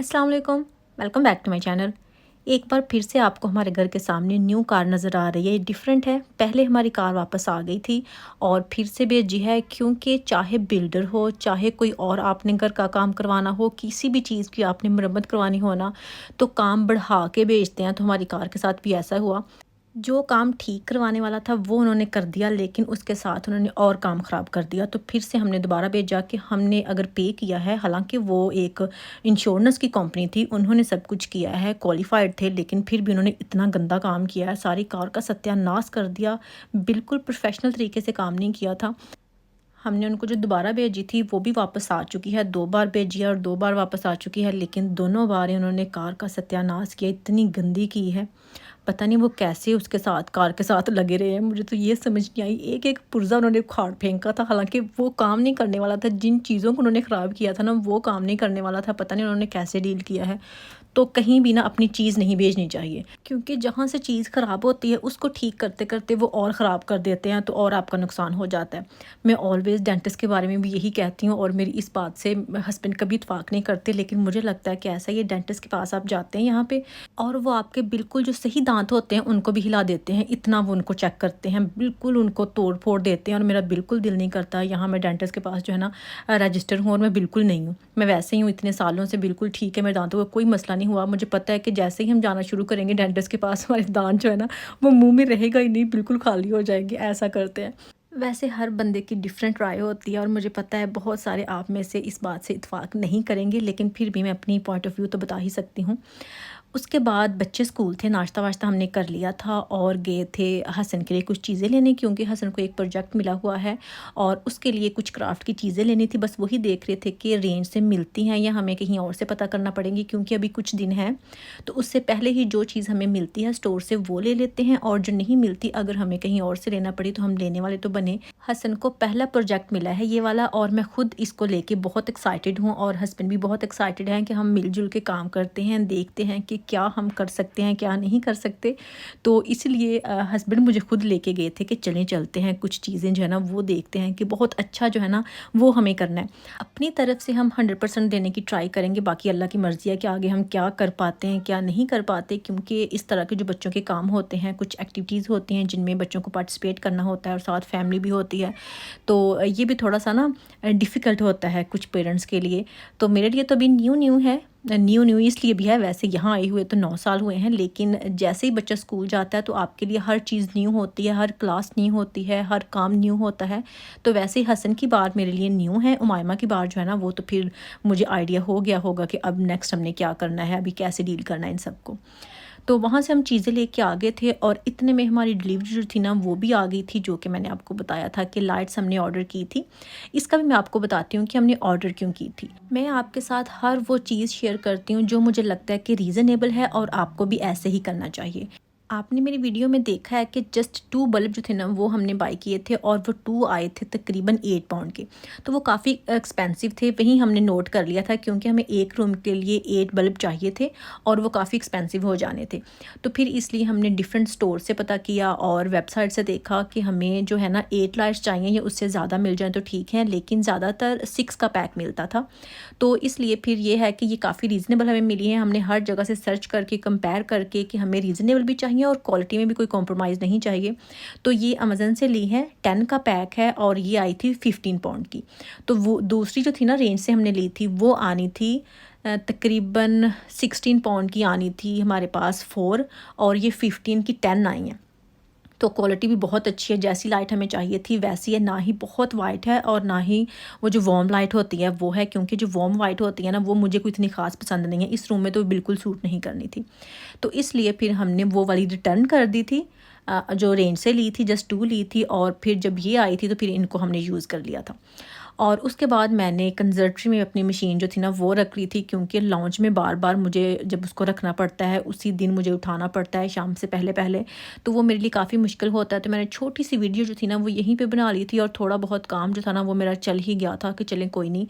अस्सलाम वालेकुम, welcome back to my channel. एक बार फिर से आपको हमारे घर के सामने न्यू कार नज़र आ रही है। डिफरेंट है, पहले हमारी कार वापस आ गई थी और फिर से भेजी है, क्योंकि चाहे बिल्डर हो, चाहे कोई और आपने घर का काम करवाना हो, किसी भी चीज़ की आपने मरम्मत करवानी हो ना, तो काम बढ़ा के भेजते हैं। तो हमारी कार के साथ भी ऐसा हुआ। जो काम ठीक करवाने वाला था वो उन्होंने कर दिया, लेकिन उसके साथ उन्होंने और काम ख़राब कर दिया। तो फिर से हमने दोबारा भेजा कि हमने अगर पे किया है, हालांकि वो एक इंश्योरेंस की कंपनी थी, उन्होंने सब कुछ किया है, क्वालिफाइड थे, लेकिन फिर भी उन्होंने इतना गंदा काम किया है, सारी कार का सत्यानाश कर दिया। बिल्कुल प्रोफेशनल तरीके से काम नहीं किया था। हमने उनको जो दोबारा भेजी थी वो भी वापस आ चुकी है, 2 बार भेजी है और 2 बार वापस आ चुकी है, लेकिन दोनों बार उन्होंने कार का सत्यानाश किया, इतनी गंदी की है। पता नहीं वो कैसे उसके साथ कार के साथ लगे रहे हैं, मुझे तो ये समझ नहीं आई। एक-एक पुर्ज़ा उन्होंने उखाड़ फेंका था, हालाँकि वो काम नहीं करने वाला था। जिन चीज़ों को उन्होंने ख़राब किया था ना, वो काम नहीं करने वाला था। पता नहीं उन्होंने कैसे डील किया है। तो कहीं भी ना अपनी चीज़ नहीं भेजनी चाहिए, क्योंकि जहाँ से चीज़ ख़राब होती है उसको ठीक करते-करते वो और ख़राब कर देते हैं, तो और आपका नुकसान हो जाता है। मैं ऑलवेज़ डेंटिस्ट के बारे में भी यही कहती हूँ और मेरी इस बात से हस्बैंड कभी इत्फ़ाक़ नहीं करते, लेकिन मुझे लगता है कि ऐसा ही है। डेंटिस्ट के पास आप जाते हैं यहाँ पे और वो आपके बिल्कुल जो सही दाँत होते हैं उनको भी हिला देते हैं, इतना वो उनको चेक करते हैं, बिल्कुल उनको तोड़-फोड़ देते हैं। और मेरा बिल्कुल दिल नहीं करता यहाँ मैं डेंटिस्ट के पास जो है ना रजिस्टर हूँ, और मैं बिल्कुल नहीं हूँ। मैं वैसे ही हूँ, इतने सालों से बिल्कुल ठीक है, मेरे दाँतों का कोई मसला नहीं हुआ। मुझे पता है कि जैसे ही हम जाना शुरू करेंगे डेंटिस्ट के पास, हमारे दाँत जो है ना वो मुँह में रहेगा ही नहीं, बिल्कुल खाली हो जाएँगे, ऐसा करते हैं। वैसे हर बंदे की डिफरेंट राय होती है और मुझे पता है बहुत सारे आप में से इस बात से इत्फ़ाक़ नहीं करेंगे, लेकिन फिर भी मैं अपनी पॉइंट ऑफ व्यू तो बता ही सकती हूँ। उसके बाद बच्चे स्कूल थे, नाश्ता-वाश्ता हमने कर लिया था और गए थे हसन के लिए कुछ चीज़ें लेने, क्योंकि हसन को एक प्रोजेक्ट मिला हुआ है और उसके लिए कुछ क्राफ्ट की चीज़ें लेनी थी। बस वही देख रहे थे कि रेंज से मिलती हैं या हमें कहीं और से पता करना पड़ेंगी, क्योंकि अभी कुछ दिन हैं। तो उससे पहले ही जो चीज़ हमें मिलती है स्टोर से वो ले लेते हैं, और जो नहीं मिलती अगर हमें कहीं और से लेना पड़ी तो हम लेने वाले तो बने। हसन को पहला प्रोजेक्ट मिला है ये वाला, और मैं खुद इसको लेके बहुत एक्साइटेड हूँ और हस्बैंड भी बहुत एक्साइटेड हैं कि हम मिलजुल के काम करते हैं, देखते हैं कि क्या हम कर सकते हैं, क्या नहीं कर सकते। तो इसलिए हस्बैंड मुझे खुद लेके गए थे कि चलें चलते हैं, कुछ चीज़ें जो है ना वो देखते हैं कि बहुत अच्छा जो है ना वो हमें करना है। अपनी तरफ से हम 100% देने की ट्राई करेंगे, बाकी अल्लाह की मर्ज़ी है कि आगे हम क्या कर पाते हैं, क्या नहीं कर पाते, क्योंकि इस तरह के जो बच्चों के काम होते हैं, कुछ एक्टिविटीज़ होती हैं जिनमें बच्चों को पार्टिसिपेट करना होता है और साथ फैमिली भी होती है, तो ये भी थोड़ा सा ना डिफ़िकल्ट होता है कुछ पेरेंट्स के लिए। तो मेरे लिए तो अभी न्यू न्यू है। न्यू इसलिए भी है, वैसे यहाँ आए हुए तो 9 साल हुए हैं, लेकिन जैसे ही बच्चा स्कूल जाता है तो आपके लिए हर चीज़ न्यू होती है, हर क्लास न्यू होती है, हर काम न्यू होता है। तो वैसे ही हसन की बार मेरे लिए न्यू है, उमायमा की बार जो है ना वो तो फिर मुझे आइडिया हो गया होगा कि अब नेक्स्ट हमने क्या करना है, अभी कैसे डील करना है इन सबको। तो वहाँ से हम चीज़ें लेके आ गए थे और इतने में हमारी डिलीवरी जो थी ना वो भी आ गई थी, जो कि मैंने आपको बताया था कि लाइट्स हमने ऑर्डर की थी। इसका भी मैं आपको बताती हूँ कि हमने ऑर्डर क्यों की थी। मैं आपके साथ हर वो चीज़ शेयर करती हूँ जो मुझे लगता है कि रीज़नेबल है और आपको भी ऐसे ही करना चाहिए। आपने मेरी वीडियो में देखा है कि जस्ट 2 बल्ब जो थे ना वो हमने बाय किए थे और वो 2 आए थे तकरीबन 8 पाउंड के। तो वो काफ़ी एक्सपेंसिव थे, वहीं हमने नोट कर लिया था, क्योंकि हमें एक रूम के लिए 8 बल्ब चाहिए थे और वो काफ़ी एक्सपेंसिव हो जाने थे। तो फिर इसलिए हमने डिफरेंट स्टोर से पता किया और वेबसाइट से देखा कि हमें जो है ना 8 लाइट्स चाहिए या उससे ज़्यादा मिल जाए तो ठीक है, लेकिन ज़्यादातर 6 का पैक मिलता था। तो इसलिए फिर ये है कि ये काफ़ी रीज़नेबल हमें मिली है। हमने हर जगह से सर्च करके कंपेयर करके कि हमें रीज़नेबल भी चाहिए और क्वालिटी में भी कोई कॉम्प्रोमाइज़ नहीं चाहिए। तो ये अमेज़न से ली है, 10 का पैक है और ये आई थी 15 पाउंड की। तो वो दूसरी जो थी ना रेंज से हमने ली थी वो आनी थी तकरीबन 16 पाउंड की आनी थी हमारे पास 4, और ये 15 की 10 आई हैं। तो क्वालिटी भी बहुत अच्छी है, जैसी लाइट हमें चाहिए थी वैसी है, ना ही बहुत वाइट है और ना ही वो जो वार्म लाइट होती है वो है, क्योंकि जो वार्म वाइट होती है ना वो मुझे कोई इतनी ख़ास पसंद नहीं है, इस रूम में तो बिल्कुल सूट नहीं करनी थी। तो इसलिए फिर हमने वो वाली रिटर्न कर दी थी, जो रेंज से ली थी, जस्ट 2 ली थी, और फिर जब ये आई थी तो फिर इनको हमने यूज़ कर लिया था। और उसके बाद मैंने कंजर्वेटरी में अपनी मशीन जो थी ना वो रख ली थी, क्योंकि लॉन्च में बार-बार मुझे जब उसको रखना पड़ता है, उसी दिन मुझे उठाना पड़ता है शाम से पहले-पहले, तो वो मेरे लिए काफ़ी मुश्किल होता है। तो मैंने छोटी-सी वीडियो जो थी ना वो यहीं पे बना ली थी और थोड़ा बहुत काम जो था ना वो मेरा चल ही गया था कि चलें कोई नहीं,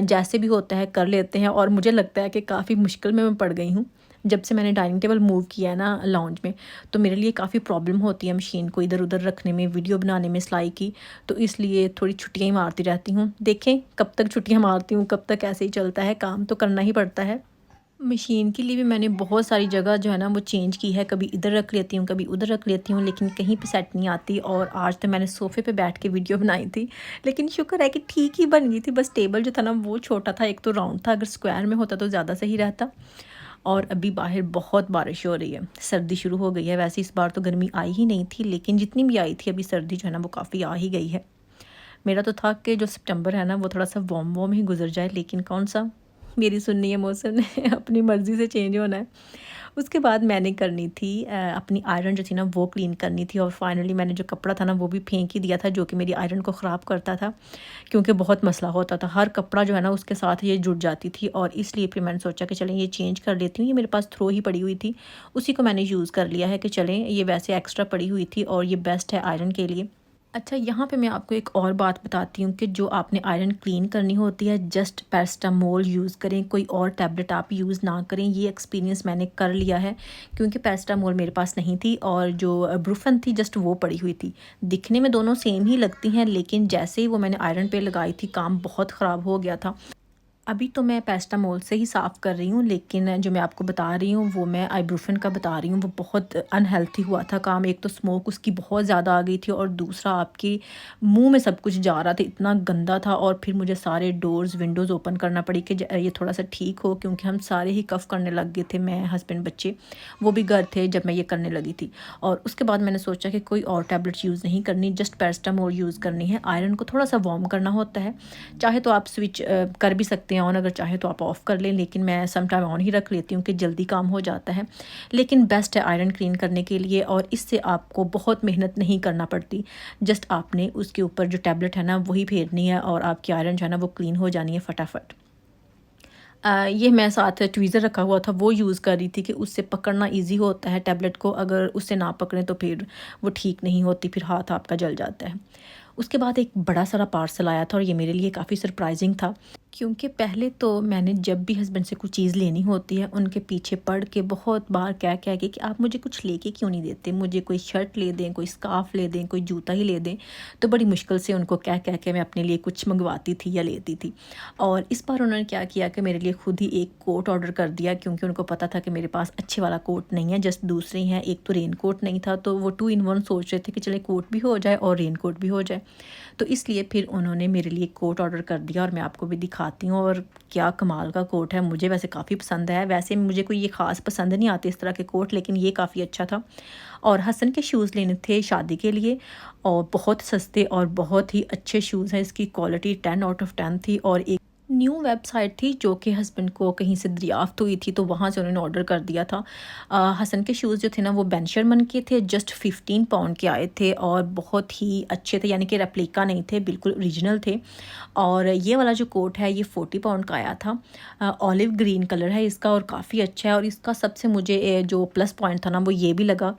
जैसे भी होता है कर लेते हैं। और मुझे लगता है कि काफ़ी मुश्किल में मैं पड़ गई हूँ। जब से मैंने डाइनिंग टेबल मूव किया है ना लाउंज में, तो मेरे लिए काफ़ी प्रॉब्लम होती है मशीन को इधर-उधर रखने में, वीडियो बनाने में सिलाई की। तो इसलिए थोड़ी छुट्टियाँ ही मारती रहती हूँ। देखें कब तक छुट्टियाँ मारती हूँ, कब तक ऐसे ही चलता है, काम तो करना ही पड़ता है। मशीन के लिए भी मैंने बहुत सारी जगह जो है ना वो चेंज की है, कभी इधर रख लेती हूँ, कभी उधर रख लेती हूँ, लेकिन कहीं पे सेट नहीं आती। और आज तो मैंने सोफ़े पे बैठ के वीडियो बनाई थी, लेकिन शुक्र है कि ठीक ही बन गई थी। बस टेबल जो था ना वो छोटा था, एक तो राउंड था, अगर स्क्वायर में होता तो ज़्यादा सही रहता। और अभी बाहर बहुत बारिश हो रही है, सर्दी शुरू हो गई है। वैसे इस बार तो गर्मी आई ही नहीं थी, लेकिन जितनी भी आई थी अभी सर्दी जो है ना वो काफ़ी आ ही गई है। मेरा तो था कि जो सितंबर है ना वो थोड़ा सा वार्म वार्म ही गुजर जाए, लेकिन कौन सा मेरी सुननी है मौसम ने अपनी मर्ज़ी से चेंज होना है। उसके बाद मैंने करनी थी अपनी आयरन जो थी ना वो क्लीन करनी थी। और फाइनली मैंने जो कपड़ा था ना वो भी फेंक ही दिया था, जो कि मेरी आयरन को ख़राब करता था, क्योंकि बहुत मसला होता था। हर कपड़ा जो है ना उसके साथ ये जुड़ जाती थी, और इसलिए फिर मैंने सोचा कि चलें ये चेंज कर लेती हूँ। ये मेरे पास थ्रो ही पड़ी हुई थी, उसी को मैंने यूज़ कर लिया है कि चलें ये वैसे एक्स्ट्रा पड़ी हुई थी और ये बेस्ट है आयरन के लिए। अच्छा, यहाँ पे मैं आपको एक और बात बताती हूँ कि जो आपने आयरन क्लीन करनी होती है, जस्ट पैरास्टामोल यूज़ करें, कोई और टैबलेट आप यूज़ ना करें। ये एक्सपीरियंस मैंने कर लिया है, क्योंकि पैरास्टामोल मेरे पास नहीं थी और जो ब्रूफन थी जस्ट वो पड़ी हुई थी। दिखने में दोनों सेम ही लगती हैं, लेकिन जैसे ही वो मैंने आयरन पे लगाई थी काम बहुत ख़राब हो गया था। अभी तो मैं पैरास्टामोल से ही साफ़ कर रही हूँ, लेकिन जो मैं आपको बता रही हूँ वो मैं आइब्रूफेन का बता रही हूँ। वो बहुत अनहेल्थी हुआ था काम। एक तो स्मोक उसकी बहुत ज़्यादा आ गई थी, और दूसरा आपके मुंह में सब कुछ जा रहा था, इतना गंदा था। और फिर मुझे सारे डोर्स विंडोज़ ओपन करना पड़ी कि ये थोड़ा सा ठीक हो, क्योंकि हम सारे ही कफ़ करने लग गए थे, मैं हस्बैंड बच्चे। वो भी घर थे जब मैं ये करने लगी थी। और उसके बाद मैंने सोचा कि कोई और टैबलेट्स यूज़ नहीं करनी, जस्ट पैरास्टामोल यूज़ करनी है। आयरन को थोड़ा सा वार्म करना होता है, चाहे तो आप स्विच कर भी सकते हैं ऑन, अगर चाहे तो आप ऑफ़ कर लें, लेकिन मैं सम टाइम ऑन ही रख लेती हूँ कि जल्दी काम हो जाता है। लेकिन बेस्ट है आयरन क्लीन करने के लिए, और इससे आपको बहुत मेहनत नहीं करना पड़ती। जस्ट आपने उसके ऊपर जो टैबलेट है ना वही फेरनी है, और आपकी आयरन जो है ना वो क्लीन हो जानी है फटाफट। ये मैं साथ ट्वीज़र रखा हुआ था वो यूज़ कर रही थी कि उससे पकड़ना ईज़ी होता है टैबलेट को। अगर उससे ना पकड़ें तो फिर वो ठीक नहीं होती, फिर हाथ आपका जल जाता है। उसके बाद एक बड़ा सारा पार्सल आया था, और ये मेरे लिए काफ़ी सरप्राइजिंग था, क्योंकि पहले तो मैंने जब भी हस्बैंड से कुछ चीज़ लेनी होती है उनके पीछे पड़ के बहुत बार कह के कि आप मुझे कुछ लेके क्यों नहीं देते, मुझे कोई शर्ट ले दें, कोई स्कार्फ़ ले दें, कोई जूता ही ले दें। तो बड़ी मुश्किल से उनको कह के मैं अपने लिए कुछ मंगवाती थी या लेती थी। और इस बार उन्होंने क्या किया कि मेरे लिए खुद ही एक कोट ऑर्डर कर दिया, क्योंकि उनको पता था कि मेरे पास अच्छे वाला कोट नहीं है, जस्ट दूसरे हैं। एक तो रेन कोट नहीं था, तो वो 2 इन 1 सोच रहे थे कि चले कोट भी हो जाए और रेन कोट भी हो जाए। तो इसलिए फिर उन्होंने मेरे लिए कोट ऑर्डर कर दिया, और मैं आपको भी दिखाती हूँ। और क्या कमाल का कोट है, मुझे वैसे काफ़ी पसंद है। वैसे मुझे कोई ये ख़ास पसंद नहीं आते इस तरह के कोट, लेकिन ये काफ़ी अच्छा था। और हसन के शूज़ लेने थे शादी के लिए, और बहुत सस्ते और बहुत ही अच्छे शूज़ हैं। इसकी क्वालिटी 10 आउट ऑफ 10 थी। और एक न्यू वेबसाइट थी जो कि हस्बैंड को कहीं से दरियाफ्त हुई थी, तो वहाँ से उन्होंने ऑर्डर कर दिया था। हसन के शूज़ जो थे ना वो बेन शर्मन के थे, जस्ट 15 पाउंड के आए थे, और बहुत ही अच्छे थे, यानी कि रेप्लिका नहीं थे, बिल्कुल ओरिजिनल थे। और ये वाला जो कोट है ये 40 पाउंड का आया था। ऑलिव ग्रीन कलर है इसका, और काफ़ी अच्छा है। और इसका सबसे मुझे जो प्लस पॉइंट था ना वो ये भी लगा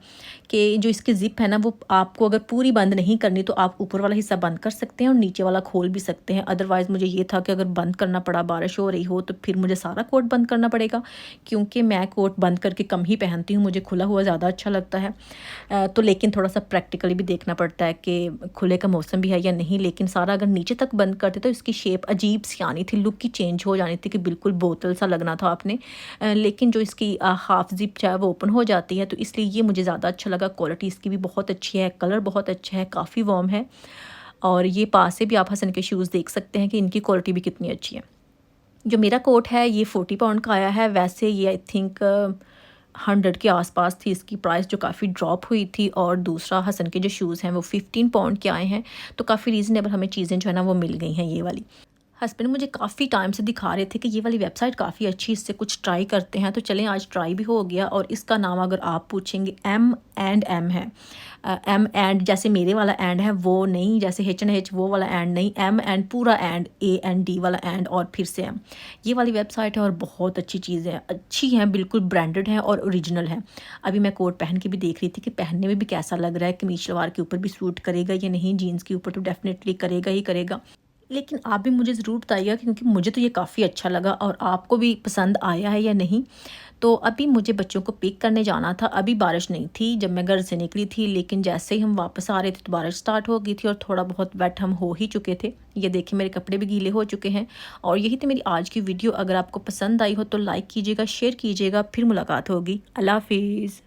कि जो इसकी ज़िप है ना वो आपको अगर पूरी बंद नहीं करनी तो आप ऊपर वाला हिस्सा बंद कर सकते हैं और नीचे वाला खोल भी सकते हैं। अदरवाइज़ मुझे ये था कि अगर बंद करना पड़ा, बारिश हो रही हो, तो फिर मुझे सारा कोट बंद करना पड़ेगा, क्योंकि मैं कोट बंद करके कम ही पहनती हूँ, मुझे खुला हुआ ज़्यादा अच्छा लगता है। तो लेकिन थोड़ा सा प्रैक्टिकली भी देखना पड़ता है कि खुले का मौसम भी है या नहीं। लेकिन सारा अगर नीचे तक बंद करते तो इसकी शेप अजीब सी आनी थी, लुक की चेंज हो जानी थी कि बिल्कुल बोतल सा लगना था आपने। लेकिन जो इसकी हाफ जिप है वो ओपन हो जाती है, तो इसलिए ये मुझे ज़्यादा अच्छा लगा। क्वालिटी इसकी भी बहुत अच्छी है, कलर बहुत अच्छा है, काफ़ी वार्म है। और ये पास से भी आप हसन के शूज़ देख सकते हैं कि इनकी क्वालिटी भी कितनी अच्छी है। जो मेरा कोट है ये 40 पाउंड का आया है। वैसे ये आई थिंक 100 के आसपास थी इसकी प्राइस, जो काफ़ी ड्रॉप हुई थी। और दूसरा हसन के जो शूज़ हैं वो 15 पाउंड के आए हैं, तो काफ़ी रीज़नेबल हमें चीज़ें जो है ना वो मिल गई हैं ये वाली। हस्बैंड मुझे काफ़ी टाइम से दिखा रहे थे कि ये वाली वेबसाइट काफ़ी अच्छी, इससे कुछ ट्राई करते हैं, तो चलें आज ट्राई भी हो गया। और इसका नाम अगर आप पूछेंगे M&M है। एम एंड जैसे मेरे वाला एंड है वो नहीं, जैसे H&H वो वाला एंड नहीं, एम एंड पूरा एंड, AND वाला एंड और फिर से एम। ये वाली वेबसाइट है और बहुत अच्छी चीज़ें अच्छी हैं, बिल्कुल ब्रांडेड हैं और ओरिजिनल है। अभी मैं कोट पहन के भी देख रही थी कि पहनने में भी कैसा लग रहा है, कमीज शलवार के ऊपर भी सूट करेगा या नहीं, जीन्स के ऊपर तो डेफिनेटली करेगा ही करेगा। लेकिन आप भी मुझे ज़रूर बताइएगा, क्योंकि मुझे तो ये काफ़ी अच्छा लगा और आपको भी पसंद आया है या नहीं। तो अभी मुझे बच्चों को पिक करने जाना था। अभी बारिश नहीं थी जब मैं घर से निकली थी, लेकिन जैसे ही हम वापस आ रहे थे तो बारिश स्टार्ट हो गई थी और थोड़ा बहुत वेट हम हो ही चुके थे। ये देखिए मेरे कपड़े भी गीले हो चुके हैं। और यही थी मेरी आज की वीडियो। अगर आपको पसंद आई हो तो लाइक कीजिएगा, शेयर कीजिएगा। फिर मुलाकात होगी। अल्लाह हाफिज़।